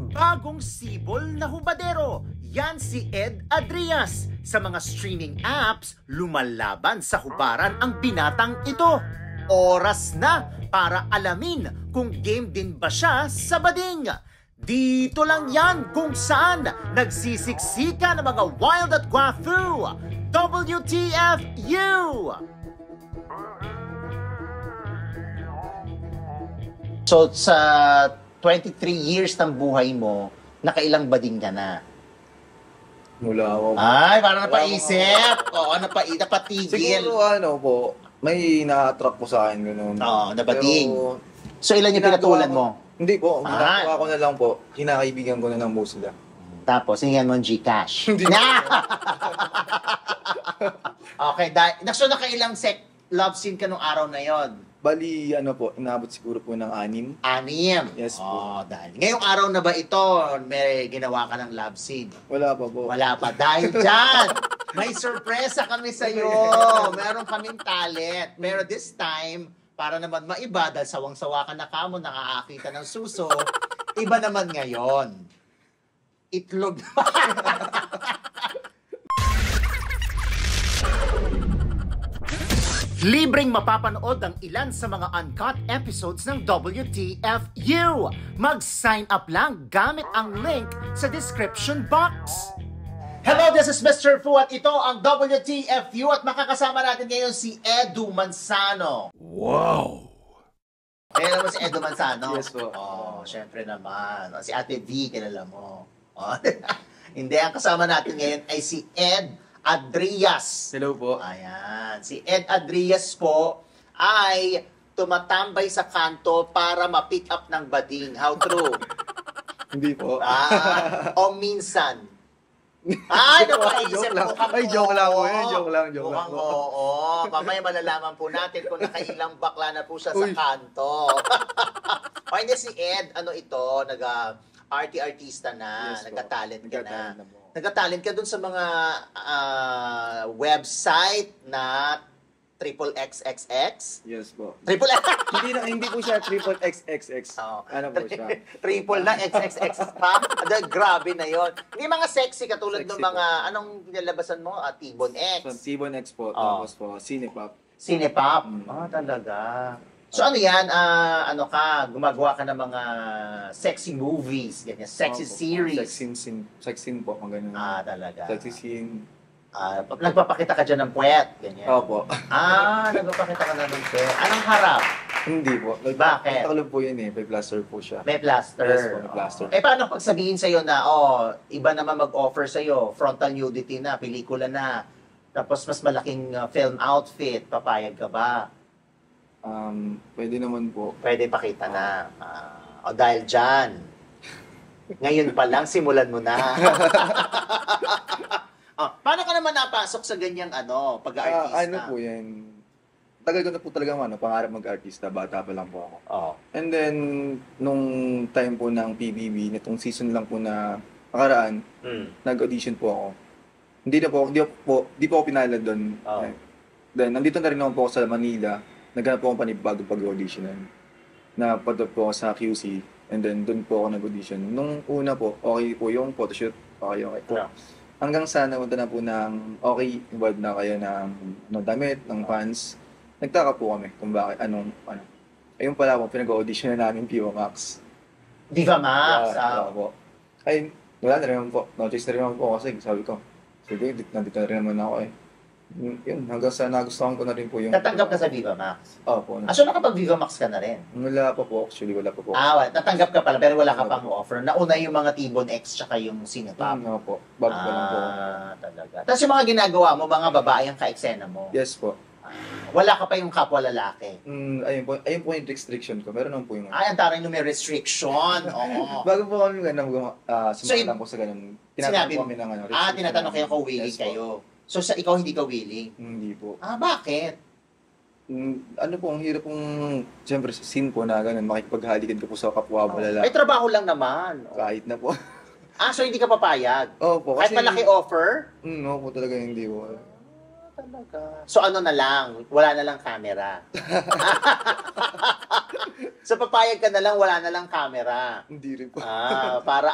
Ang bagong sibol na hubadero, yan si Ed Adrias. Sa mga streaming apps, lumalaban sa hubaran ang binatang ito. Oras na para alamin kung game din ba siya sa bading. Dito lang yan kung saan nagsisiksika ng mga wild at guafu. WTFU! So sa 23 years ng buhay mo, nakailang bading ka na? Wala ako. Ay, parang napaisip. Oo, napatigil. Siguro ano po, may na-attract po sa akin gano'n. Oo, nabading. Pero, So ilan yung pinatulan mo? Hindi po, ginagawa ko na lang po. Kinakaibigan ko na lang po sila. Tapos, hingan mo ang Gcash. Hindi. Okay, so nakailang love scene ka nung araw na yon? Bali, ano po, inaabot siguro po ng 6. 6? Yes po. Oh, dahil. Ngayong araw na ba ito, may ginawa ka ng love scene? Wala pa po. Wala pa. Dahil dyan, may sorpresa kami sa'yo. Meron kaming talent. Pero this time, para naman maiba, dahil sawang-sawa ka na kamo, nakakakita ng suso, iba naman ngayon. Itlog naman. Libreng mapapanood ang ilan sa mga uncut episodes ng WTFU. Mag-sign up lang gamit ang link sa description box. Hello, this is Mr. Fu at ito ang WTFU at makakasama natin ngayon si Edu Manzano. Wow! Kilala mo si Edu Manzano? Yes po. Oh, syempre naman. Si Ate V, kilala mo. Oh. Hindi, ang kasama natin ngayon ay si Ed Adrias. Hello po. Ayan. Si Ed Adrias po ay tumatambay sa kanto para ma-pick up ng bading. How true? Hindi po. O minsan. Ay, napaisip lang. mukhang Ay, joke lang po oo. yun. Joke lang Mukhang po. oo. Mamaya malalaman po natin kung nakailang bakla na po siya sa Uy. kanto. O hindi, si Ed, ano ito, artista na, Yes po. nagka-talent ka na. Nagka-talent na po. Nagka-talent ka dun sa mga website na triple XXX. Yes po. Triple X. Hindi po siya triple XXX. Oh. Ano po siya? Triple na XXX pa. Grabe na yon. Hindi mga sexy katulad ng Sexy mga, anong nilalabasan mo? Tibon So, X. Tibon X po. Oh. Tapos po, Cinepop. Cinepop. Mm. Talaga. So ano yan? Gumagawa ka ng mga sexy movies, ganyan, sexy Opo. series. Sex scene po, kung ganun. Talaga. Sexy scene. Nagpapakita ka dyan ng puwet, ganyan. Opo. Nagpapakita ka na ng puwet. Anong harap? Hindi po. Bakit? Taklob po yun eh. May plaster po siya. May plaster. Yes po, may plaster. Paano pag sabihin sa'yo na, iba naman mag-offer sa'yo, frontal nudity na, pelikula na, tapos mas malaking film outfit, papayag ka ba? Pwede naman po. Pwede pakita na. Dahil dyan, ngayon pa lang, simulan mo na. Paano ka naman napasok sa ganyang pag-aartista? Ano po yan? Tagal ko na po talaga pangarap mag-artista. Bata pa lang po ako. And then, nung time po ng PBB, nitong season lang po na nakaraan, nag-audition po ako. Hindi po ako pinalad doon. Then, nandito na rin ako po ako sa Manila. Naghanap po ako panibagong pag-auditionan. Napadot po ako sa QC. And then, doon po ako nag-audition. Nung una po, okay po yung photoshoot. Okay po. Hanggang sa namunta na po ng okay, involved na kayo ng damit, ng fans. Nagtaka po kami kung bakit, ayun pala po, pinag-audition na namin Viva Max. Viva Max? Po. Ay, wala na rin po. Notice na rin po kasi sabi ko, sige, nandito na rin naman ako eh. Yun, hanggang sa nagustuhan ko na rin po yung... Natanggap ka sa Viva Max? Opo. So nakapag-Viva Max ka na rin? Wala pa po, actually, wala pa po. Natanggap ka pala, pero wala ka pang offer. Nauna yung mga Tibon X tsaka yung Cinepop. Opo, bago pa lang po. Talaga. Tapos yung mga ginagawa mo, mga babae ang ka-eksena mo? Yes po. Wala ka pa yung kapwa lalaki? Ayun po yung restriction ko. Meron naman po yung... Ang taray nung may restriction. Oo. Bago po kami sumalang po sa ganun. Sinabi Tinatanong po kami ng restriction. Tinatanong kayo kung willing kayo. So ikaw hindi ka willing? Hindi po. Bakit? Ano po, ang hirap pong, siyempre, scene po na ganun, makikipaghalikan ka po sa kapwa mo lalaki. Ay, trabaho lang naman. Kahit na po. So hindi ka papayag? Opo. Kahit malaki offer? Opo, talaga hindi po. Talaga. So ano na lang, wala na lang camera. So, papayag ka na lang, wala na lang camera. Hindi rin po. Para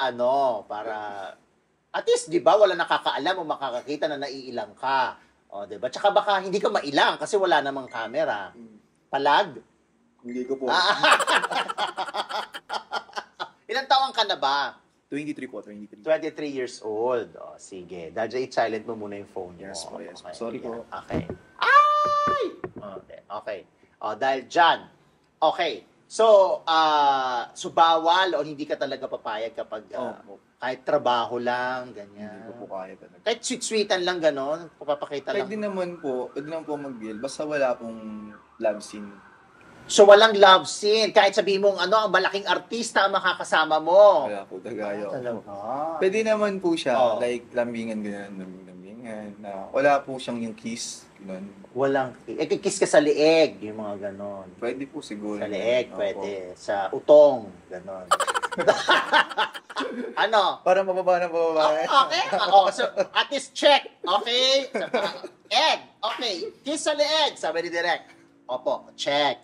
at least, di ba, wala nakakaalam o makakakita na naiilang ka. O, di ba? Tsaka baka hindi ka mailang kasi wala namang camera. Palag? Hindi ko po. Ilang taon ka na ba? 23 po, 23. 23 years old. O, sige. Dahil i-silent mo muna yung phone mo. Yes po, yes po. Okay. Sorry po. Okay. Ay! Okay. O, dahil dyan. Okay. So, bawal o hindi ka talaga papayag kapag kahit trabaho lang, ganyan. Hindi ko po kaya talaga. Kahit sweet-sweetan lang gano'n, papapakita lang. Pwede naman po mag-deal. Basta wala pong love scene. So, walang love scene. Kahit sabihin mong ang malaking artista ang makakasama mo. Wala po, tagayo. Talaga. Pwede naman po siya, Oh. like lambingan lambingan, na wala po siyang yung kiss, gano'n. Walang, kiss ka sa leeg, yung mga gano'n. Pwede po siguro. Sa leeg, Opo. pwede. Sa utong, gano'n. Ano? Para mababa na mababa. Okay. So, at least check. Okay? Egg. Okay. Kiss sa leeg. Sabi ni Direk. Opo. Check.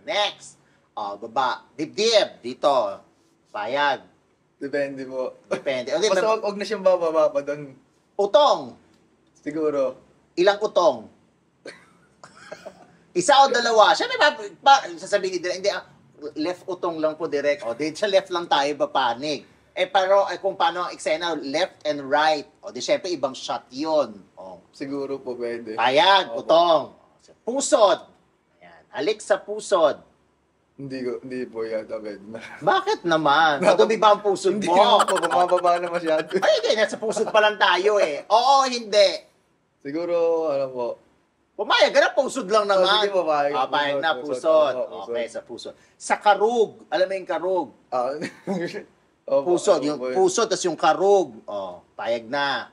Next. Baba. Dibdib. Dito. Payag. Depende po. Depende. Okay, Basta wag na siyang bababa pa doon. utong. Siguro. Ilang utong? Isa o dalawa? Siyempre, sasabihin ni Direk, hindi, left utong lang po, Direk. O, di sa left lang tayo papanig. Pero kung paano ang eksena, left and right. O, di syempre, ibang shot yun. O, Siguro po pwede. payag, Opo. utong. Pusod. Ayan. Halik sa pusod. Hindi po yata pwede. Bakit naman? Madumi ba ang pusod Hindi mo? naman po, bumababa na masyado. Ay, hindi. Nasa pusod pa lang tayo eh. Oo, hindi. Siguro, po. Pumayag ka na, pusod lang naman. Sige po, payag. Payag na, Pusod. pusod. Oo, pusod. Okay, sa pusod. Sa karug. Alam mo yung karug? Opo, Pusod. opo, Yung po. pusod, tas yung karug. Payag na.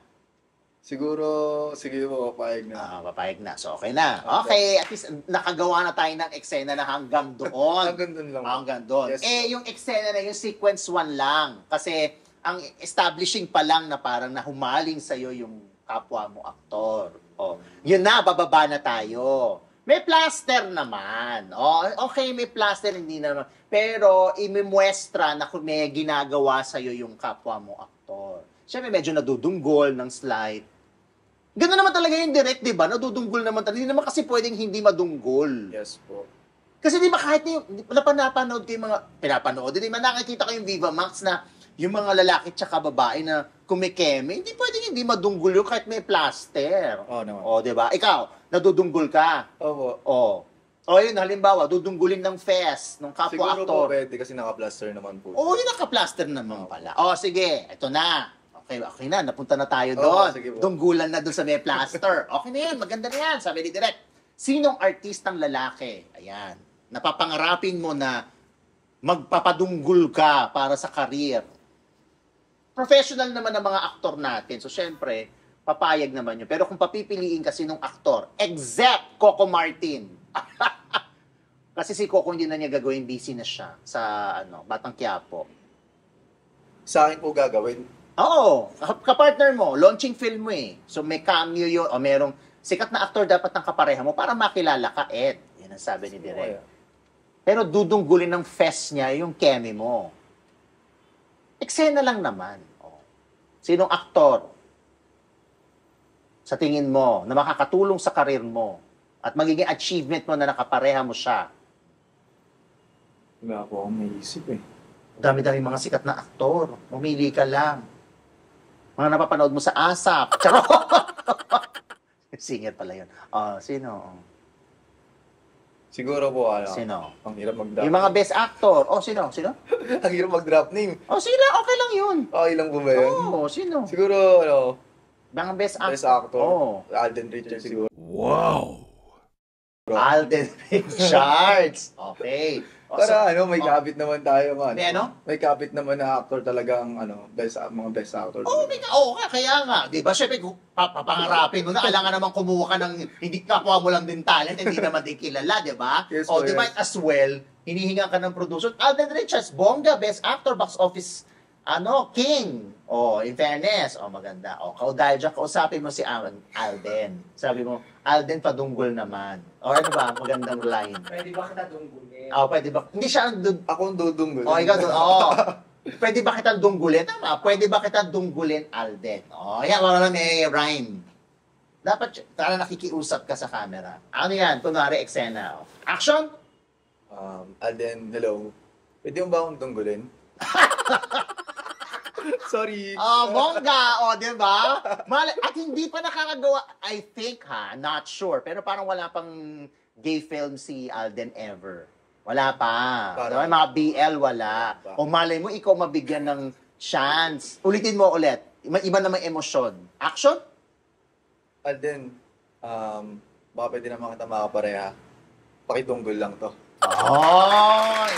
Siguro, sige po, papayag na. Papayag na. So, okay na. Okay, at least nakagawa na tayo ng eksena na hanggang doon. Hanggang doon lang. Hanggang doon. Yes. Yung eksena na, yung sequence 1 lang. Kasi, ang establishing pa lang na parang nahumaling sa'yo yung kapwa mo aktor. Yun na, bababa na tayo. May plaster naman. Okay, may plaster, hindi naman. Pero, imimuestra na kung may ginagawa sa'yo yung kapwa mo aktor. Siyempre, medyo nadudunggol ng slide. Gano'n naman talaga yung direct, di ba? Nadudunggol naman talaga. Hindi naman kasi pwedeng hindi madunggol. Yes po. Kasi di ba kahit yung, napanood ko yung mga, pinapanood, di ba nakikita ko yung Viva Max na yung mga lalaki tsaka babae na kumikeme, hindi pwedeng hindi madunggol yun kahit may plaster. Naman. Di ba? Ikaw, nadudunggol ka. Opo. Yun, halimbawa, dudunggulin ng fest, ng kapwa Siguro aktor. po pwede kasi naka-plaster naman po. Yung naka-plaster naman pala. Sige, ito na. Okay na, napunta na tayo doon. Sige po. Dunggulan na doon sa may plaster. Okay na yan, maganda na yan. Sabi ni Direk, sinong artistang lalaki? Ayan. Napapangarapin mo na magpapadunggul ka para sa career. Professional naman ang mga aktor natin. So, syempre, papayag naman yun. Pero kung papipiliin ka sinong aktor, except Coco Martin. Kasi si Coco hindi na niya gagawin, busy na siya sa Batang Quiapo. Sa akin po gagawin. Oo, kapartner mo, launching film mo eh. So may cameo yun, o merong sikat na aktor dapat ng kapareha mo para makilala ka, Ed. Yan ang sabi ni Direk. Pero dudunggulin ng fest niya yung keme mo. Eksena lang naman. Sinong aktor sa tingin mo na makakatulong sa karir mo at magiging achievement mo na nakapareha mo siya? Wala po akong maisip eh. Dami-dami mga sikat na aktor. Umili ka lang. Mga napapanood mo sa ASAP. Charot! Singer pala yun. Sino? Siguro po, Sino? ang hirap mag-drop. Yung mga best actor. Sino? ang hirap mag-drop name. Sila, okay lang yun. Okay lang po ba yun? Sino? Siguro, Mga best actor. best actor. Alden Richards siguro. Wow! Alden Richards. Okay. Para may kapit naman tayo, man. May ano? May kapit naman na actor talaga ang mga best actor. Kaya nga. Di ba, syempre, papangarapin mo na, alangan naman kumuha ka ng, hindi kapwa mo lang din talent, hindi naman din kilala, di ba? Yes, Di ba, as well, hinihinga ka ng producer. Alden Richards, bongga, best actor, box office King. In fairness, maganda. Dahil dyan, kausapin mo si Alden. Sabi mo, Alden, padunggol naman. Ano ba? Magandang line. Pwede ba kita dunggulin? Pwede ba? Hindi siya ang Ako ang dudunggol. ikaw Pwede ba kita dunggulin? Tama. Pwede ba kita dunggulin, Alden? Yan, wala may rhyme. Dapat, para nakikiusap ka sa camera. Ano yan? Kunwari, eksena. Action! Alden, hello. Pwede mo ba akong dunggulin? Sorry. Bongga, di ba? At hindi pa nakakagawa, I think not sure, pero parang wala pang gay film si Alden ever. Wala pa. Parang, mga BL, wala. Malay mo, ikaw mabigyan ng chance. Ulitin mo ulit. Iba namang emosyon. Action? Alden, baka pwede naman kita makapareha. Pakidunggol lang to. At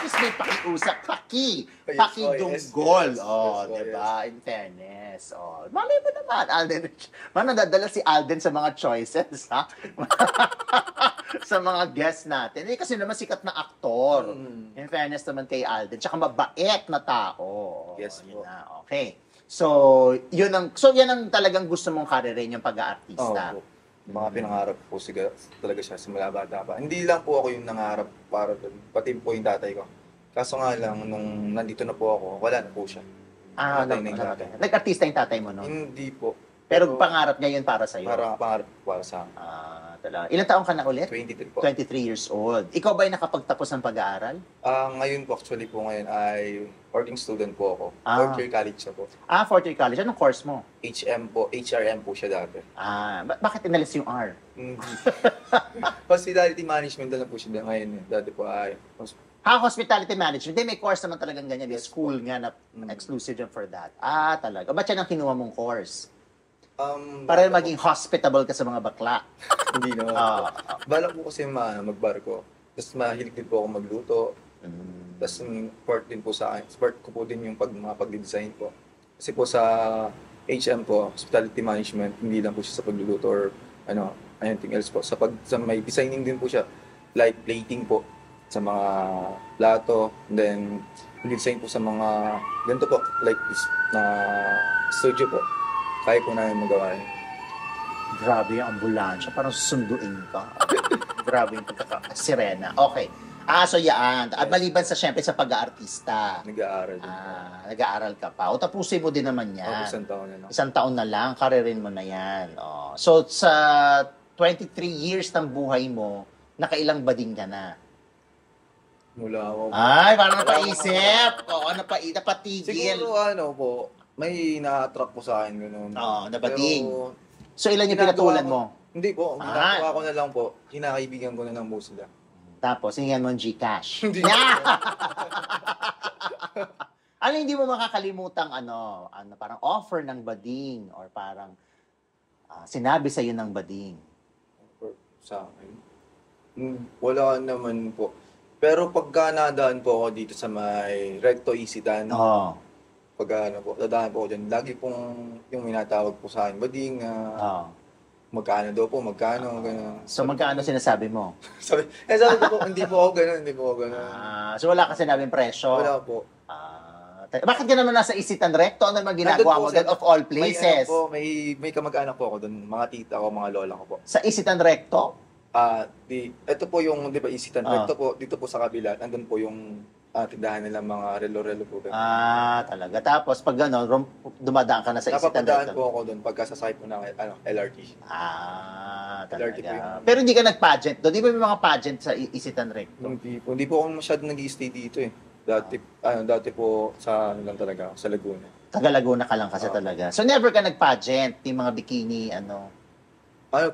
least may pakiusap. Pakidunggol. Diba? In fairness. Malay mo naman, Alden. Nadadala si Alden sa mga choices, ha? Sa mga guests natin. Kasi naman sikat na aktor. In fairness naman kay Alden. Tsaka mabait na tao. Yes po. Okay. So, yan ang talagang gusto mong karirin, yung pag-aartista. Mga pinangarap po talaga siya simula bata pa. Hindi lang po ako yung nangarap para doon, pati po yung tatay ko. Kaso nga lang, nung nandito na po ako, wala na po siya. Nag-artista yung tatay mo, no? Hindi po. Pero pangarap niya yun para sa'yo? Pangarap para sa akin. Talaga. Ilang taong ka na ulit? 23 po. 23 years old. Ikaw ba ay nakapagtapos ng pag-aaral? Ngayon po, ngayon ay working student po ako. Fourth year college na po. Fourth year college. Anong course mo? HRM po siya dati. Bakit inalis yung R? Hospitality management na po siya ngayon. Dati po ay... Hospitality management. Hindi, may course naman talagang ganyan. May school nga na exclusive for that. Talaga. Ba't yan ang kinuha mong course? Para maging hospitable ka sa mga bakla. Hindi naman. Balak po kasi magbarko. Tapos mahilig din po ako magluto. Tapos part din po sa akin. Part ko po din yung pag-design po. Kasi po sa HM po, hospitality management, hindi lang po siya sa pagluluto or anything else po. Sa may designing din po siya. Like plating po sa mga plato. Then, design po sa mga ganito po. Like this na studio po. Kaya po namin magawa yun. Grabe yung ambulansya. Parang susunduin ka. Grabe yung sirena. Okay. So yan. At maliban sa, syempre, sa pag-aartista. Nag-aaral din. Nag-aaral ka pa. Tapusin mo din naman yan. Isang taon na lang. Isang taon na lang. Karirin mo na yan. So, sa 23 years ng buhay mo, nakailang bading ka na? Mula ako. Parang napaisip. Napatigil. Siguro po, may na-attract po sa akin gano'n. Nabading. So, ilan yung pinatulan mo? Hindi po. Ginagawa ko na lang po. Kinakaibigan ko na lang po sila. Tapos, hingan mo ang Gcash. Hindi. Hindi mo makakalimutang parang offer ng bading or parang sinabi sa'yo ng bading? Sa akin? Wala naman po. Pero pagka nadaan po ako dito sa may Recto Isitan, dadaan po ako dyan. Lagi pong yung minatawag po sa akin, bading, magkano daw po, gano'n. So, magkano sinasabi mo? sabi ko po, hindi po ako gano'n. So, wala ka sinabing presyo? Wala po. Bakit ka naman nasa Isitan Recto? Ano naman ginagawa mo doon of all places? May kamag-anak po ako doon, mga tita ko, mga lola ko po. Sa Isitan Recto? Ito po yung, di ba, Isitan Recto po, dito po sa kabila, nandun po yung tindahan nila mga relo-relo po. Talaga. Tapos pag dumadaan ka na sa Isitan Recto. Napapadaan po ako doon pagkasasakay po ng LRT. Talaga. LRT po yun. Pero hindi ka nag-pageant doon? Di ba may mga pageant sa Isitan Recto? Hindi po ako masyado nag-i-stay dito eh. Dati po sa lang talaga, sa Laguna. Taga Laguna ka lang kasi talaga. So never ka nag-pageant, yung mga bikini,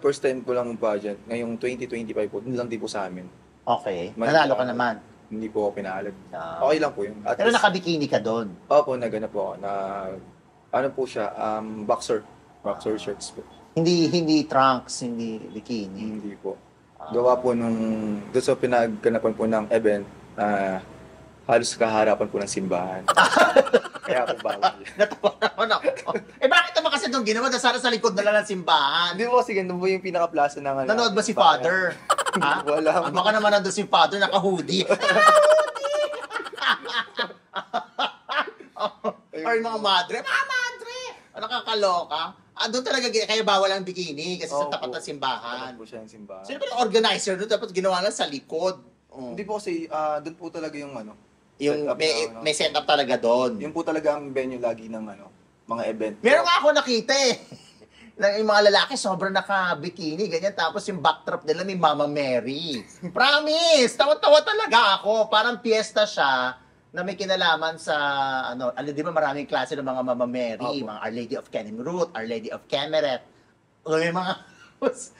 first time ko lang pageant. Ngayong 2025 po, dun lang din po sa amin. Okay. Nanalo ka naman. Hindi po ako pinaalag. Okay lang po yun. Pero nakabikini ka doon? Opo, nagana po ako. Po siya, boxer shorts po. Hindi trunks, hindi bikini? Hindi po. Gawa po doon sa pinagkanapan po ng event, halos kaharapan po ng simbahan. Kaya po bawal. Natawa naman ako. Bakit naman kasi doon ginawa? Sana sa likod na lang ng simbahan. Hindi po, sige, doon po yung pinaka-plaza ng Nanood ba si Father? Wala. Baka naman nandun si Father, naka-hoodie. Or yung mga madre, nakakaloka. Doon talaga, kaya bawal ang bikini kasi sa tapat ng simbahan. Po siya yung simbahan. Sino ba yung organizer doon? Dapat ginawa lang sa likod. Hindi po kasi, doon po talaga yung yung may setup talaga doon. Yung po talaga ang venue lagi ng mga event. Meron nga ako nakita yung mga lalaki sobrang naka-bikini, ganyan. Tapos yung backdrop nila may Mama Mary. Promise! Tawa-tawa talaga ako. Parang piyesta siya na may kinalaman sa, di ba maraming klase ng mga Mama Mary, mga Our Lady of Kenimruth, Our Lady of Kemeret. May mga,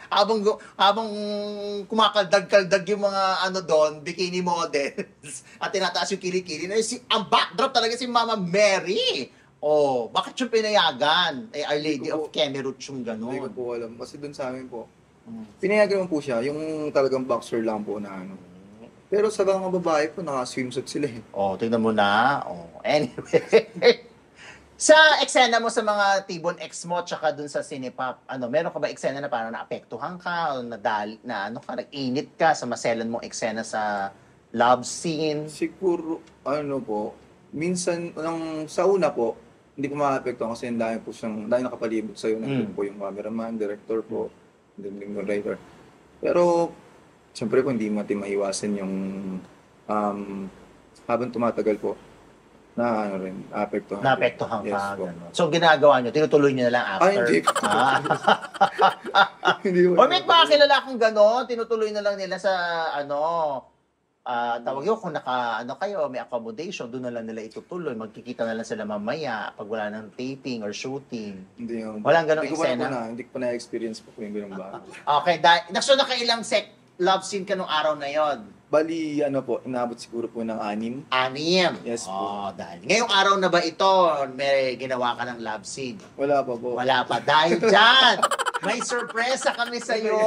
habang kumakaldag-kaldag yung mga doon, bikini models, at tinataas yung kilikili, ang backdrop talaga si Mama Mary. Bakit yung pinayagan? Our Lady of Kemerut yung gano'n. Hindi ko po alam. Kasi dun sa amin po, pinayagan po siya, yung talagang boxer lang po na Pero sa mga babae po, naka-swimsuit sila tingnan mo na. Anyway. Sa eksena mo sa mga Tibon X mo, tsaka dun sa Cinepop, meron ka ba eksena na parang naapektuhan ka, o nag-init ka sa maselan mong eksena sa love scene? Siguro, po, minsan, sa una po, hindi ko ma-apektuhan kasi dahil nakapalibot sa'yo. Nandun po yung cameraman, director po, then yung writer. Pero, siyempre po, hindi natin maiwasan yung habang tumatagal po, apektuhan. Naapektuhan yes, ka, po. gano'n. So, ginagawa nyo, tinutuloy nyo na lang after? Hindi po. Hindi po. Or may makakilala kong gano'n, tinutuloy na lang nila sa, tawag yun, kung kayo, may accommodation, doon na lang nila itutuloy. Magkikita na lang sila mamaya pag wala ng taping or shooting. Hindi yung... Walang ganong eksena? Hindi ko pa na-experience po yung ganong ba. Okay, so nakailang love scene ka nung araw na yon? Bali, inabot siguro po ng 6. 6? Yes po. Dahil. Ngayong araw na ba ito, may ginawa ka ng love scene? Wala pa po. Wala pa. Dahil dyan, may sorpresa kami sa'yo.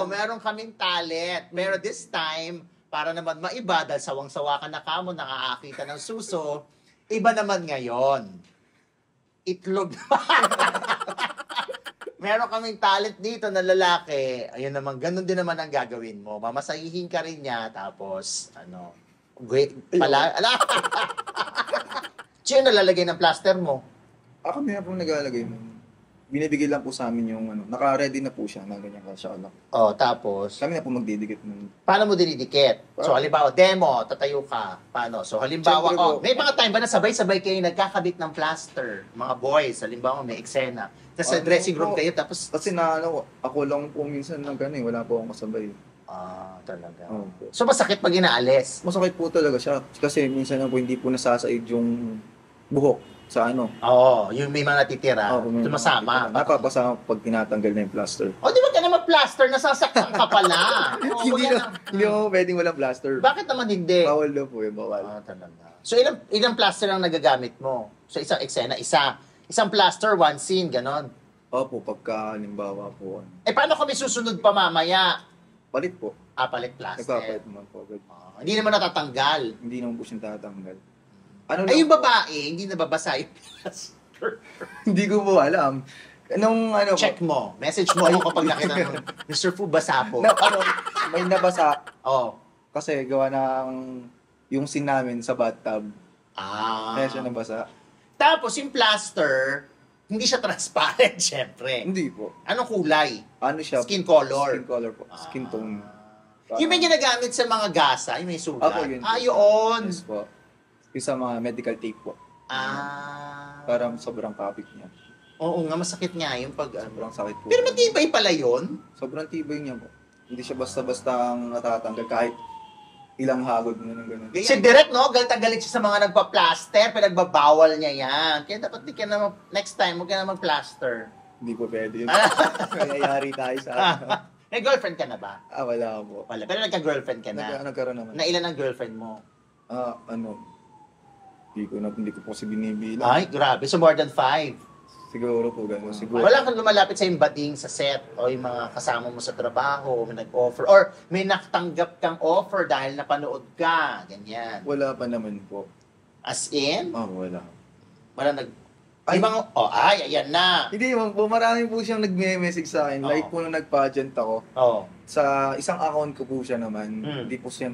Meron kaming talent. Pero this time, para naman maiba, dahil sawang-sawa ka na kamo, nakakakita ng suso, iba naman ngayon. Itlog naman. Meron kaming talent dito na lalaki. Ayun naman, ganun din naman ang gagawin mo. Mamasahihin ka rin niya, tapos, Sino nalalagay ng plaster mo? Ako na po naglalagay mo. Binibigay lang po sa amin yung naka-ready na po siya na ganyan ka siya lang. Tapos? Kami na po magdidikit nun. Paano mo dinidikit? So, halimbawa, demo, tatayo ka. Paano? So, halimbawa, may mga time ba na sabay-sabay kayo nagkakabit ng plaster? Mga boys, halimbawa, may eksena. Tapos sa dressing room kayo, tapos... Kasi ako lang po minsan wala po akong kasabay. Talaga. So, masakit pag inaalis? Masakit po talaga siya. Kasi minsan po hindi po nasasaid yung buhok sa yung may mga natitira, tumasama. Napapasama pag tinatanggal na yung plaster. Di ba ka na mag-plaster? Nasasaktan ka pala. Hindi mo pwedeng walang plaster. Bakit naman hindi? Bawal daw po yun, bawal. Talaga. So, ilang plaster ang nagagamit mo? So, isang eksena, isang plaster, one scene, ganon? Opo, pagka halimbawa po. Paano kami susunod pa mamaya? Palit po. Palit plaster. Nagpapalit naman po. Hindi naman natatanggal. Hindi naman po siya tatanggal. Yung babae, hindi nababasa yung plaster. Hindi ko po alam. Check mo. Message mo ako kapag nakita ng Mr. Fu, basa po. May nabasa. Kasi gawa ng yung scene namin sa bathtub. Kaya siya nabasa. Tapos yung plaster, hindi siya transparent, syempre. Hindi po. Anong kulay? Siya? Skin color. Skin color po. Skin tone. Yung may ginagamit sa mga gasa, yung may sugat. Yun. Yun. Yes po. Yung sa mga medical tape po. Parang sobrang kapit niya. Oo nga, masakit nga yung pag Sobrang sakit po. Pero matibay pala yun? Sobrang tibay niya po. Hindi siya basta-basta ang natatanggal kahit ilang hagod mo ng gano'n. Si Direk, galit siya sa mga nagpa-plaster, pinagbabawal niya yan. Kaya dapat next time, huwag ka na mag-plaster. Hindi po pwede yun. Kayayari tayo sa May girlfriend ka na ba? Wala po. Wala. Pero nagka-girlfriend ka na? Nagkaroon naman. Na ilan ang girlfriend mo? Hindi ko po kasi binibilang. Ay, grabe. So more than 5? Siguro po, gano'n. Siguro. Wala kang lumalapit sa yung bading sa set o yung mga kasama mo sa trabaho, may nag-offer, or may nakatanggap kang offer dahil napanood ka, ganyan. Wala pa naman po. As in? Wala. Wala ayan na. Hindi po, marami po siyang nag-message sa akin. Like po nung nag-pageant ako. Oo. Sa isang account ko po siya naman. Hindi po siya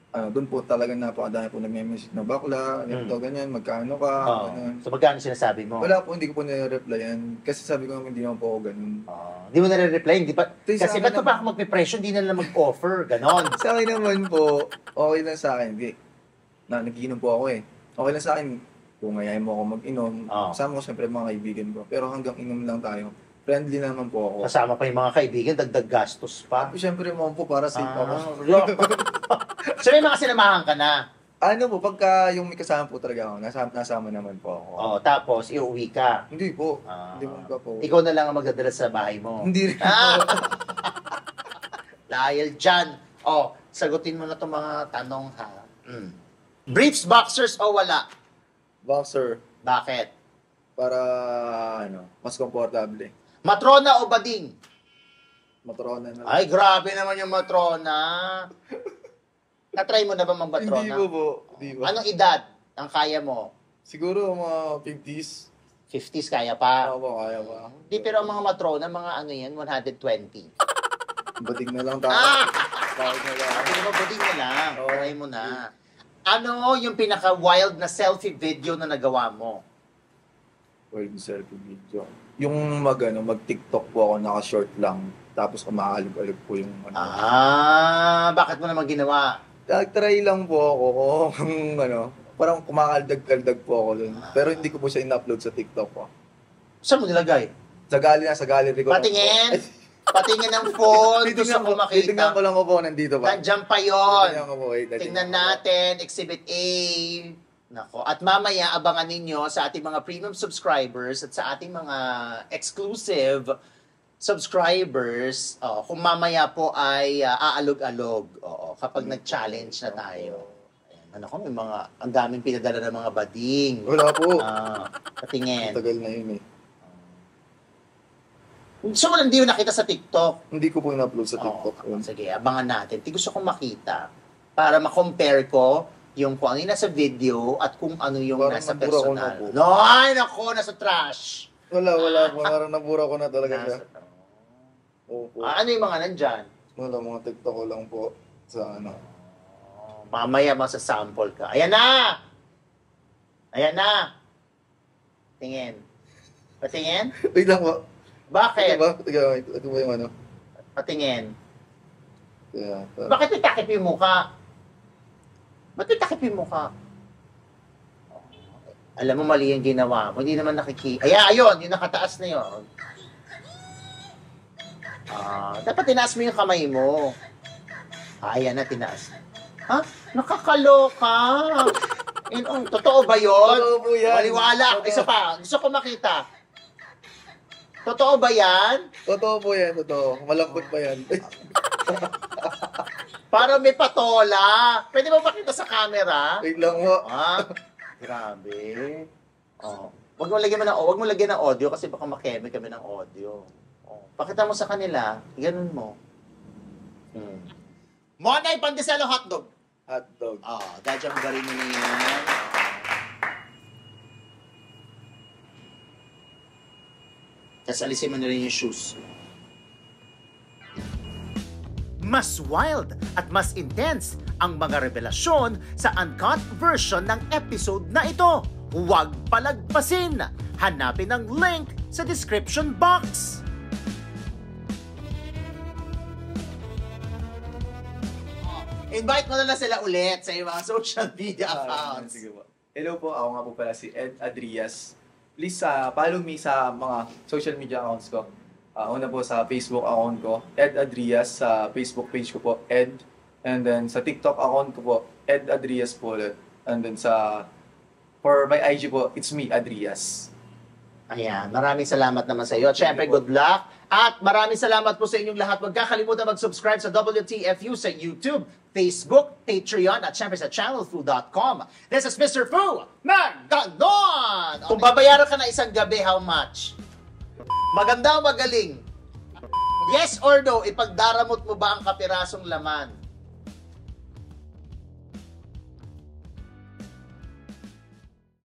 doon po talaga napakadami po nagme-message na bakla, ganito, ganyan, magkano ka, ganun. So magkano sinasabi mo? Wala po, hindi ko po nire-replyan. Kasi sabi ko naman, hindi naman po ako ganun. Hindi mo nare-reply, hindi pa, kasi ba't pa ako magpe-pressure, hindi na lang mag-offer, ganon. Sa akin naman po, okay lang sa akin. Nagiinom po ako eh. Okay lang sa akin, kung ngayain mo ako mag-inom, kasama ko siyempre mga kaibigan ko. Pero hanggang inom lang tayo. Friendly naman po ako. Kasama pa yung mga kaibigan, dagdag gastos pa. Siyempre mo po para safe ako. So may mga sinamahan ka na? Ano po, pagka yung may kasama po talaga ako, nasama naman po ako. Tapos iuwi ka? Hindi po. Hindi po po. Ikaw na lang ang magdadala sa bahay mo? Hindi rin po. Dahil dyan, sagutin mo na itong mga tanong ha. Briefs, boxers o wala? Boxer. Bakit? Para, mas komportable. Matrona o bading? Matrona na. Ay, grabe naman yung matrona. Na-try mo na ba mag-matrona? Hindi po. Hindi po. Anong edad ang kaya mo? Siguro mga 50s. 50s kaya pa? Oo, kaya pa. Di, pero ang mga matrona, mga 120. Bading na lang tayo. Bading na lang. Hindi mo, bading na lang. Try mo na. Ano yung pinaka-wild na selfie video na nagawa mo? Wild selfie video. Yung mag-TikTok po ako, naka-short lang. Tapos kumaalog-alog po yung bakit mo naman ginawa? Try lang po ako kung parang kumakaldag-kaldag po ako dun. Pero hindi ko po siya in-upload sa TikTok po. Saan mo nilagay? Sa gallery ko. Patingin? Patingin ng phone. Gusto ko makita. Titingnan ko lang po nandito ba? Nandiyan pa yun. Titingnan ko po. Tingnan natin. Exhibit A. Nako. At mamaya, abangan ninyo sa ating mga premium subscribers at sa ating mga exclusive subscribers, kung mamaya po ay aalog-alog kapag nag-challenge na tayo. Ayan, ako, may mga, ang daming pinadala ng mga bading. Wala po. Patingin. Tagal na yun eh. So, hindi mo nakita sa TikTok? Hindi ko po in-upload sa TikTok. Sige, abangan natin. Gusto kong makita para ma-compare ko yung kung ano yung nasa video at kung ano yung parang nasa nabura personal. ko na po. No, ay nako, nasa trash. Wala po. Parang nabura ko na talaga siya. Opo. Ano yung mga nandyan? Wala, mga TikTok ko lang po sa Mamaya masasample ka. Ayan na! Ayan na! Tingin. Patingin? Wait lang po. Bakit? Ito ba yung Patingin. Yeah, Bakit may takip yung mukha? Ba't may takip yung mukha? Alam mo, mali yung ginawa mo. Hindi naman ayun, yung nakataas na yun. Dapat tinaas mo yung kamay mo. Ayan na, tinaas. Ha? Nakakaloka. Totoo ba yun? Totoo po yan. Maliwala. Isa pa. Gusto ko makita. Totoo ba yan? Totoo po yan, totoo. Malambot pa yan. Parang may patola. Pwede mo pakita sa camera? Wait lang po. Grabe. Wag mo lagyan ng audio kasi baka makeme kami ng audio. Pakita mo sa kanila. Ganun mo. Monay Pandesal o hotdog? Hotdog. Dadya mo garin mo na yan. Tapos alisin mo na rin yung shoes. Mas wild at mas intense ang mga revelasyon sa uncut version ng episode na ito. Huwag palagpasin! Hanapin ang link sa description box! Invite mo na lang sila ulit sa iyong mga social media accounts. Sige po. Hello po, ako nga po pala si Ed Adrias. Please follow me sa mga social media accounts ko. Una po sa Facebook account ko, Ed Adrias. Sa Facebook page ko po, Ed. And then sa TikTok account ko po, Ed Adrias po ulit. And then for my IG po, it's me, Adrias. Ayan, maraming salamat naman sa iyo. At syempre, good luck. At maraming salamat po sa inyong lahat. Huwag kakalimutan mag-subscribe sa WTFU sa YouTube, Facebook, Patreon, at syempre sa channelfu.com. This is Mr. Fu Magandon! Kung babayaran ka na isang gabi, how much? Maganda o magaling? Yes or no, ipagdaramot mo ba ang kapirasong laman?